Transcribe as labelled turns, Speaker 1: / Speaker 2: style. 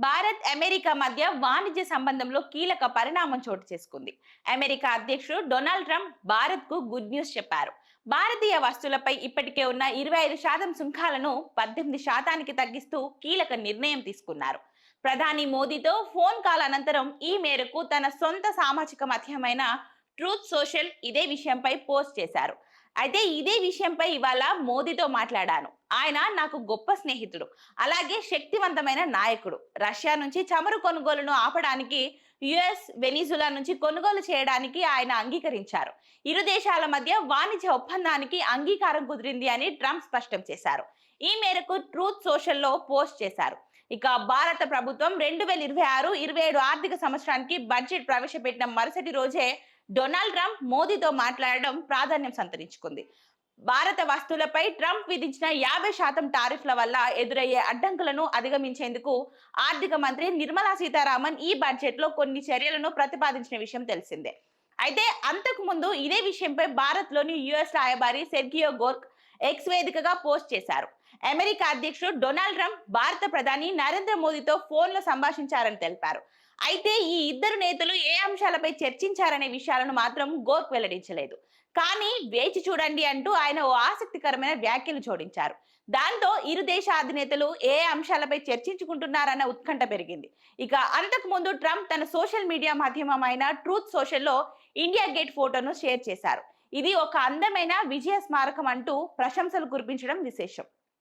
Speaker 1: Bharat America మధ్య వాణిజ్య సంబంధంలో కీలక పరిణామం చోటు చేసుకుంది. అమెరికా అధ్యక్షుడు డొనాల్డ్ ట్రంప్ భారత్ కు గుడ్ న్యూస్ చెప్పారు. భారతీయ వస్తువులపై ఇప్పటికే ఉన్న 25% సుంకాలను 18% తగ్గిస్తూ కీలక నిర్ణయం తీసుకున్నారు. ప్రధాని మోదీతో ఫోన్ కాల్ అనంతరం ఈ మేరకు తన సొంత సామాజిక మాధ్యమైన ట్రూత్ సోషల్ ఇదే విషయంపై పోస్ట్ చేశారు. అయితే ఇదే విషయంపై ఇవాళ మోదీతో మాట్లాడాను. ఆయన నాకు గొప్ప స్నేహితుడు, అలాగే శక్తివంతమైన నాయకుడు. రష్యా నుంచి చమురు కొనుగోలును ఆపడానికి, యుఎస్ వెనిజులా నుంచి కొనుగోలు చేయడానికి ఆయన అంగీకరించారు. ఇరు దేశాల మధ్య వాణిజ్య ఒప్పందానికి అంగీకారం కుదిరింది అని ట్రంప్ స్పష్టం చేశారు. ఈ మేరకు ట్రూత్ సోషల్లో పోస్ట్ చేశారు. ఇక భారత ప్రభుత్వం 2026-27 ఆర్థిక సంవత్సరానికి బడ్జెట్ ప్రవేశపెట్టిన మరుసటి రోజే డొనాల్డ్ ట్రంప్ మోదీతో మాట్లాడడం ప్రాధాన్యం సంతరించుకుంది. భారత వస్తువులపై ట్రంప్ విధించిన 50% టారిఫ్ల వల్ల ఎదురయ్యే అడ్డంకులను అధిగమించేందుకు ఆర్థిక మంత్రి నిర్మలా సీతారామన్ ఈ బడ్జెట్ లో కొన్ని చర్యలను ప్రతిపాదించిన విషయం తెలిసిందే. అయితే అంతకు ముందు ఇదే విషయంపై భారత్ లోని యుఎస్ రాయబారి సెర్గియో గోర్క్ ఎక్స్ వేదికగా పోస్ట్ చేశారు. అమెరికా అధ్యక్షుడు డొనాల్డ్ ట్రంప్ భారత ప్రధాని నరేంద్ర మోదీతో ఫోన్లో సంభాషించారని తెలిపారు. అయితే ఈ ఇద్దరు నేతలు ఏ అంశాలపై చర్చించారనే విషయాలను మాత్రం గోర్క్ వెల్లడించలేదు. కానీ వేచి చూడండి అంటూ ఆయన ఓ ఆసక్తికరమైన వ్యాఖ్యలు జోడించారు. దాంతో ఇరు దేశ అధినేతలు ఏ అంశాలపై చర్చించుకుంటున్నారన్న ఉత్కంఠ పెరిగింది. ఇక అంతకు ముందు ట్రంప్ తన సోషల్ మీడియా మాధ్యమమైన ట్రూత్ సోషల్లో ఇండియా గేట్ ఫోటోను షేర్ చేశారు. ఇది ఒక అందమైన విజయ స్మారకం అంటూ ప్రశంసలు కురిపించడం విశేషం.